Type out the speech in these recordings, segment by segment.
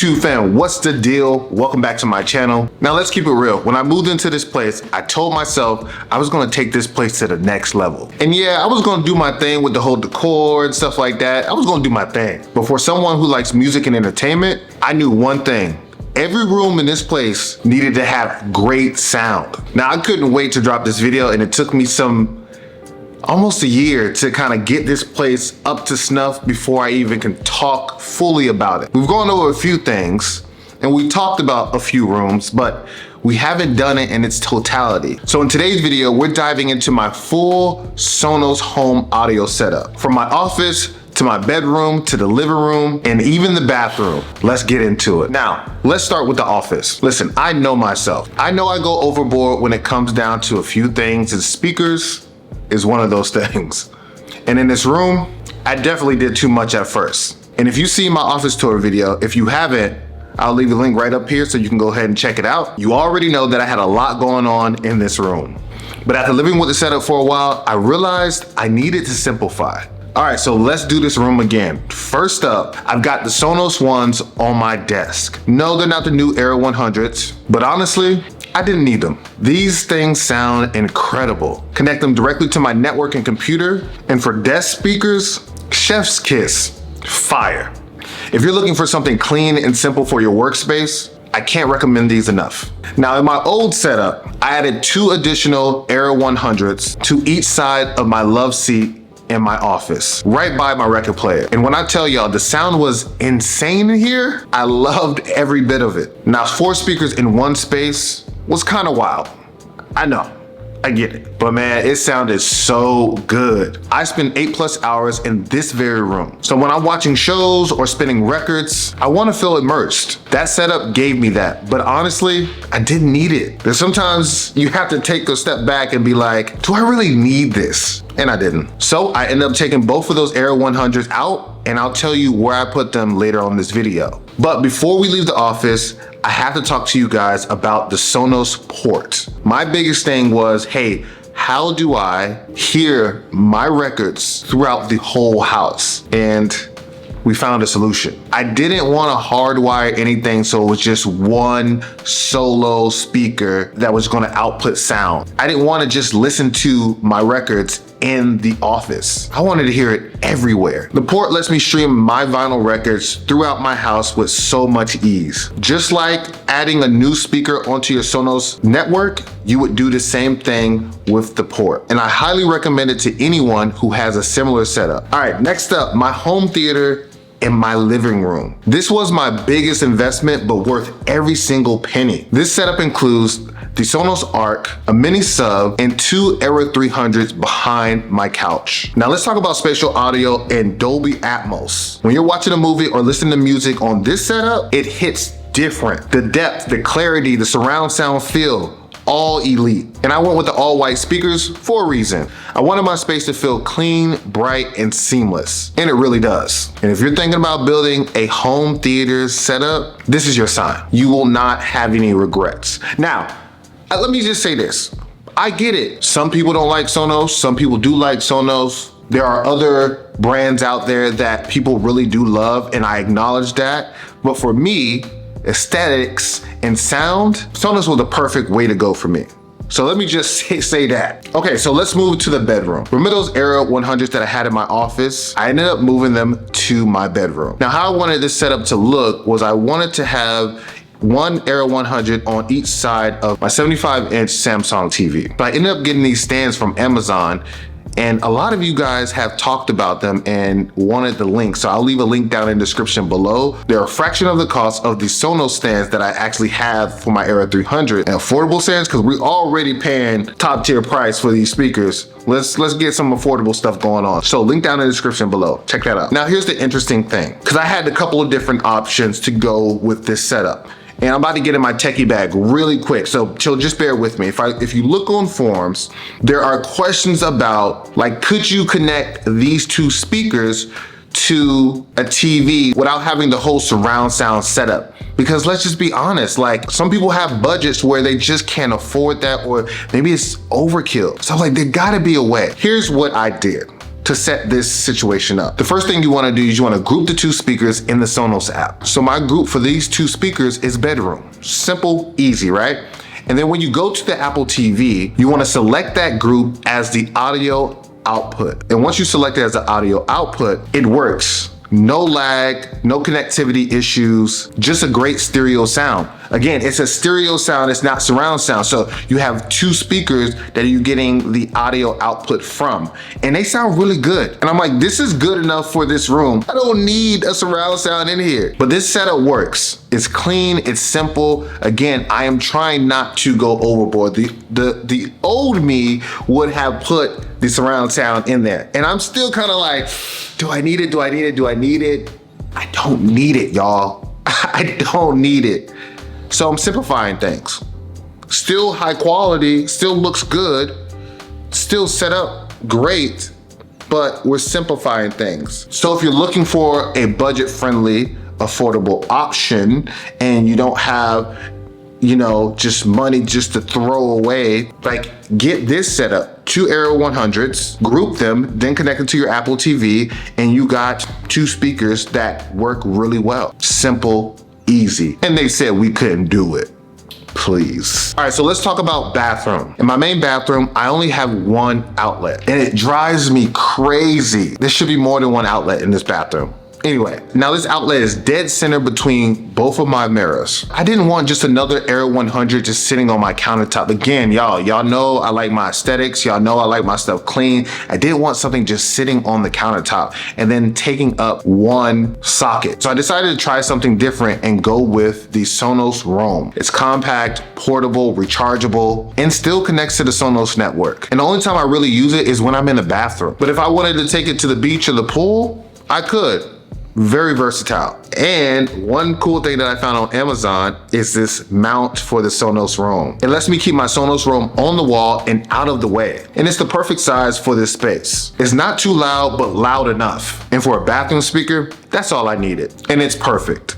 YouTube fam, what's the deal? Welcome back to my channel. Now let's keep it real. When I moved into this place, I told myself I was gonna take this place to the next level. And yeah, I was gonna do my thing with the whole decor and stuff like that. I was gonna do my thing. But for someone who likes music and entertainment, I knew one thing. Every room in this place needed to have great sound. Now I couldn't wait to drop this video, and it took me almost a year to kind of get this place up to snuff before I even can talk fully about it. We've gone over a few things and we talked about a few rooms, but we haven't done it in its totality. So in today's video, we're diving into my full Sonos home audio setup. From my office to my bedroom, to the living room, and even the bathroom. Let's get into it. Now, let's start with the office. Listen, I know myself. I know I go overboard when it comes down to a few things, and speakers is one of those things. And in this room, I definitely did too much at first. And if you see my office tour video, if you haven't, I'll leave the link right up here so you can go ahead and check it out. You already know that I had a lot going on in this room. But after living with the setup for a while, I realized I needed to simplify. All right, so let's do this room again. First up, I've got the Sonos ones on my desk. No, they're not the new Era 100s, but honestly, I didn't need them. These things sound incredible. Connect them directly to my network and computer, and for desk speakers, chef's kiss, fire. If you're looking for something clean and simple for your workspace, I can't recommend these enough. Now in my old setup, I added 2 additional Era 100s to each side of my love seat in my office, right by my record player. And when I tell y'all, the sound was insane in here, I loved every bit of it. Now 4 speakers in one space was kind of wild. I know, I get it. But man, it sounded so good. I spend 8+ hours in this very room. So when I'm watching shows or spinning records, I want to feel immersed. That setup gave me that, but honestly, I didn't need it. There's sometimes you have to take a step back and be like, do I really need this? And I didn't. So I ended up taking both of those Era 100s out, and I'll tell you where I put them later on this video. But before we leave the office, I have to talk to you guys about the Sonos port. My biggest thing was, hey, how do I hear my records throughout the whole house? And we found a solution. I didn't want to hardwire anything, so it was just one solo speaker that was going to output sound. I didn't want to just listen to my records in the office. I wanted to hear it everywhere. The port lets me stream my vinyl records throughout my house with so much ease. Just like adding a new speaker onto your Sonos network, you would do the same thing with the port. And I highly recommend it to anyone who has a similar setup. All right, next up, my home theater in my living room. This was my biggest investment, but worth every single penny. This setup includes the Sonos Arc, a mini sub, and 2 Era 300s behind my couch. Now let's talk about spatial audio and Dolby Atmos. When you're watching a movie or listening to music on this setup, it hits different. The depth, the clarity, the surround sound feel, all elite. And I went with the all white speakers for a reason. I wanted my space to feel clean, bright, and seamless. And it really does. And if you're thinking about building a home theater setup, this is your sign. You will not have any regrets. Now, let me just say this. I get it. Some people don't like Sonos. Some people do like Sonos. There are other brands out there that people really do love, and I acknowledge that. But for me, aesthetics and sound, Sonos was the perfect way to go for me. So let me just say that. Okay, so let's move to the bedroom. Remember those Era 100s that I had in my office? I ended up moving them to my bedroom. Now, how I wanted this setup to look was I wanted to have one Era 100 on each side of my 75-inch Samsung TV. But I ended up getting these stands from Amazon, and a lot of you guys have talked about them and wanted the link, so I'll leave a link down in the description below. They're a fraction of the cost of the Sonos stands that I actually have for my Era 300. And affordable stands, because we're already paying top tier price for these speakers. Let's get some affordable stuff going on. So link down in the description below, check that out. Now here's the interesting thing, because I had a couple of different options to go with this setup. And I'm about to get in my techie bag really quick, so just bear with me. If you look on forums, there are questions about, like, could you connect these 2 speakers to a TV without having the whole surround sound setup? Because let's just be honest, like, some people have budgets where they just can't afford that, or maybe it's overkill. So like, there gotta be a way. Here's what I did. to set this situation up. The first thing you want to do is you want to group the two speakers in the Sonos app. So my group for these two speakers is bedroom. Simple, easy, right? And then when you go to the Apple TV, you want to select that group as the audio output. And once you select it as the audio output, it works. No lag, no connectivity issues, just a great stereo sound. Again, it's a stereo sound, it's not surround sound. So you have two speakers that you're getting the audio output from, and they sound really good. And I'm like, this is good enough for this room. I don't need a surround sound in here. But this setup works. It's clean, it's simple. Again, I am trying not to go overboard. The old me would have put the surround sound in there. And I'm still kind of like, do I need it? Do I need it? Do I need it? I don't need it, y'all. I don't need it. So I'm simplifying things. Still high quality, still looks good, still set up great, but we're simplifying things. So if you're looking for a budget-friendly, affordable option and you don't have, you know, just money just to throw away, like get this set up. Two Aero 100s, group them, then connect them to your Apple TV, and you got two speakers that work really well. Simple, easy. And they said we couldn't do it. Please. All right, so let's talk about bathroom. In my main bathroom, I only have one outlet, and it drives me crazy. There should be more than one outlet in this bathroom. Anyway, now this outlet is dead center between both of my mirrors. I didn't want just another Aero 100 just sitting on my countertop. Again, y'all know I like my aesthetics. Y'all know I like my stuff clean. I didn't want something just sitting on the countertop and then taking up one socket. So I decided to try something different and go with the Sonos Roam. It's compact, portable, rechargeable, and still connects to the Sonos network. And the only time I really use it is when I'm in the bathroom. But if I wanted to take it to the beach or the pool, I could. Very versatile. And one cool thing that I found on Amazon is this mount for the Sonos Roam. It lets me keep my Sonos Roam on the wall and out of the way. And it's the perfect size for this space. It's not too loud, but loud enough. And for a bathroom speaker, that's all I needed. And it's perfect.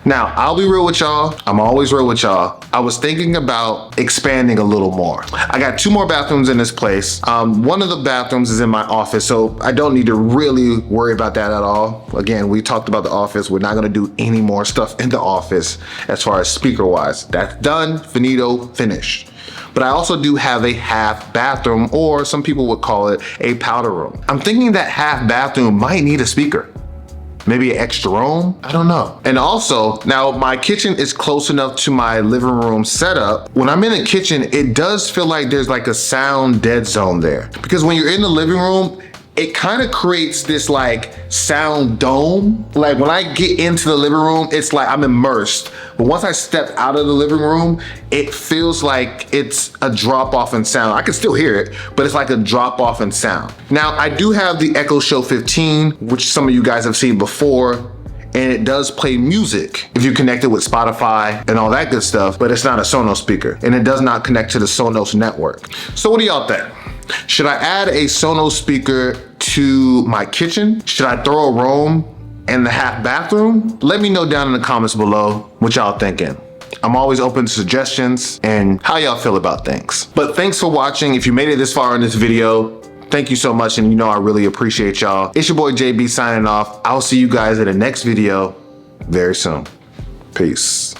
Now, I'll be real with y'all. I'm always real with y'all. I was thinking about expanding a little more. I got two more bathrooms in this place. One of the bathrooms is in my office, so I don't need to really worry about that at all. Again, we talked about the office. We're not gonna do any more stuff in the office as far as speaker-wise. That's done, finito, finished. But I also do have a half bathroom, or some people would call it a powder room. I'm thinking that half bathroom might need a speaker. Maybe an extra room, I don't know. And also, now my kitchen is close enough to my living room setup. When I'm in the kitchen, it does feel like there's like a sound dead zone there. Because when you're in the living room, it kind of creates this like sound dome. Like when I get into the living room, it's like I'm immersed. But once I step out of the living room, it feels like it's a drop off in sound. I can still hear it, but it's like a drop off in sound. Now I do have the Echo Show 15, which some of you guys have seen before, and it does play music if you connect it with Spotify and all that good stuff, but it's not a Sonos speaker, and it does not connect to the Sonos network. So what do y'all think? Should I add a Sonos speaker to my kitchen? Should I throw a Roam in the half bathroom? Let me know down in the comments below what y'all thinking. I'm always open to suggestions and how y'all feel about things. But thanks for watching. If you made it this far in this video, thank you so much, and you know I really appreciate y'all. It's your boy JB signing off. I'll see you guys in the next video very soon. Peace.